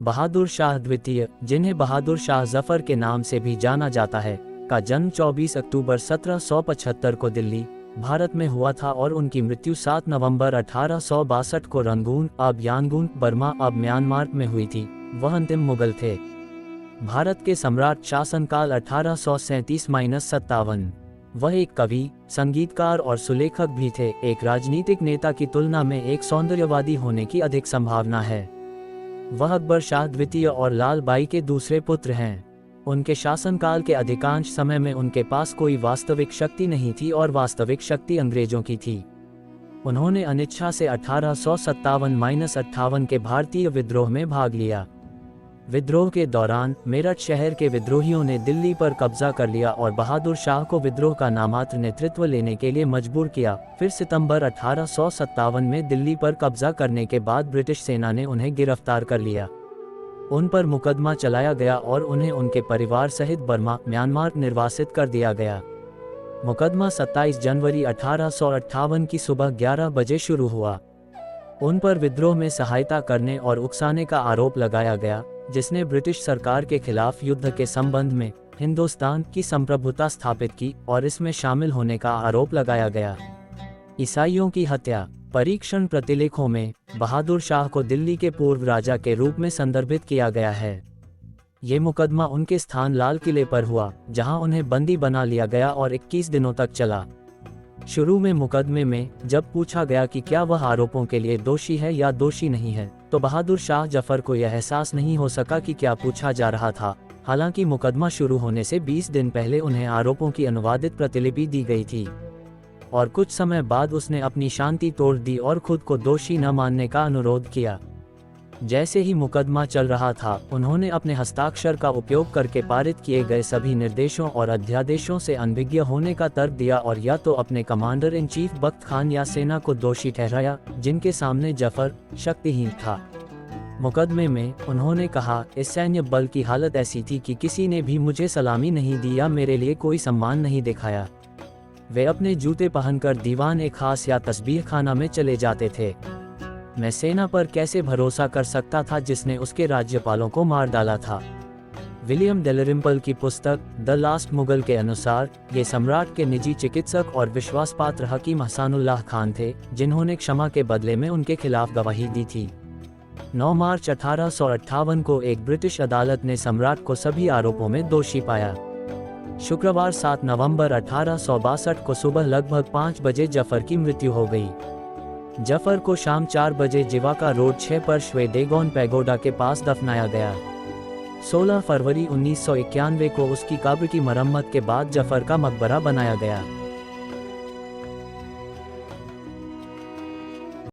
बहादुर शाह द्वितीय, जिन्हें बहादुर शाह जफर के नाम से भी जाना जाता है, का जन्म 24 अक्टूबर 1775 को दिल्ली, भारत में हुआ था और उनकी मृत्यु 7 नवंबर 1862 को रंगून, अब यांगून, बर्मा, अब म्यांमार में हुई थी। वह अंतिम मुगल थे। भारत के सम्राट, शासनकाल 1837-57। वह एक कवि, संगीतकार और सुलेखक भी थे। एक राजनीतिक नेता की तुलना में एक सौंदर्यवादी होने की अधिक संभावना है। वह अकबर शाह द्वितीय और लाल बाई के दूसरे पुत्र हैं। उनके शासनकाल के अधिकांश समय में उनके पास कोई वास्तविक शक्ति नहीं थी और वास्तविक शक्ति अंग्रेजों की थी। उन्होंने अनिच्छा से 1857-58 के भारतीय विद्रोह में भाग लिया। विद्रोह के दौरान मेरठ शहर के विद्रोहियों ने दिल्ली पर कब्जा कर लिया और बहादुर शाह को विद्रोह का नामात्र नेतृत्व लेने के लिए मजबूर किया। फिर सितंबर 1857 में दिल्ली पर कब्जा करने के बाद ब्रिटिश सेना ने उन्हें गिरफ्तार कर लिया। उन पर मुकदमा चलाया गया और उन्हें उनके परिवार सहित बर्मा, म्यांमार निर्वासित कर दिया गया। मुकदमा 27 जनवरी 1858 की सुबह 11 बजे शुरू हुआ। उन पर विद्रोह में सहायता करने और उकसाने का आरोप लगाया गया, जिसने ब्रिटिश सरकार के खिलाफ युद्ध के संबंध में हिंदुस्तान की संप्रभुता स्थापित की और इसमें शामिल होने का आरोप लगाया गया। ईसाइयों की हत्या। परीक्षण प्रतिलेखों में बहादुर शाह को दिल्ली के पूर्व राजा के रूप में संदर्भित किया गया है। ये मुकदमा उनके स्थान लाल किले पर हुआ, जहां उन्हें बंदी बना लिया गया और 21 दिनों तक चला। शुरू में मुकदमे में जब पूछा गया कि क्या वह आरोपों के लिए दोषी है या दोषी नहीं है, तो बहादुर शाह जफर को यह एहसास नहीं हो सका कि क्या पूछा जा रहा था। हालांकि मुकदमा शुरू होने से 20 दिन पहले उन्हें आरोपों की अनुवादित प्रतिलिपि दी गई थी और कुछ समय बाद उसने अपनी शांति तोड़ दी और खुद को दोषी न मानने का अनुरोध किया। जैसे ही मुकदमा चल रहा था, उन्होंने अपने हस्ताक्षर का उपयोग करके पारित किए गए सभी निर्देशों और अध्यादेशों से अनभिज्ञ होने का तर्क दिया और या तो अपने कमांडर इन चीफ बख्त खान या सेना को दोषी ठहराया, जिनके सामने जफर शक्तिहीन था। मुकदमे में उन्होंने कहा, इस सैन्य बल की हालत ऐसी थी कि किसी ने भी मुझे सलामी नहीं दी या मेरे लिए कोई सम्मान नहीं दिखाया। वे अपने जूते पहनकर दीवान ए खास या तस्बीह खाना में चले जाते थे। मैं सेना पर कैसे भरोसा कर सकता था जिसने उसके राज्यपालों को मार डाला था। विलियम डेलरिम्पल की पुस्तक द लास्ट मुगल के अनुसार ये सम्राट के निजी चिकित्सक और विश्वासपात्र हकीम हसानुल्लाह खान थे, जिन्होंने क्षमा के बदले में उनके खिलाफ गवाही दी थी। 9 मार्च 1858 को एक ब्रिटिश अदालत ने सम्राट को सभी आरोपों में दोषी पाया। शुक्रवार 7 नवंबर 1862 को सुबह लगभग 5 बजे जफर की मृत्यु हो गई। जफर को शाम 4 बजे जिवाका रोड 6 पर श्वेदेगोन पैगोडा के पास दफनाया गया। 16 फरवरी 1991 को उसकी कब्र की मरम्मत के बाद जफर का मकबरा बनाया गया।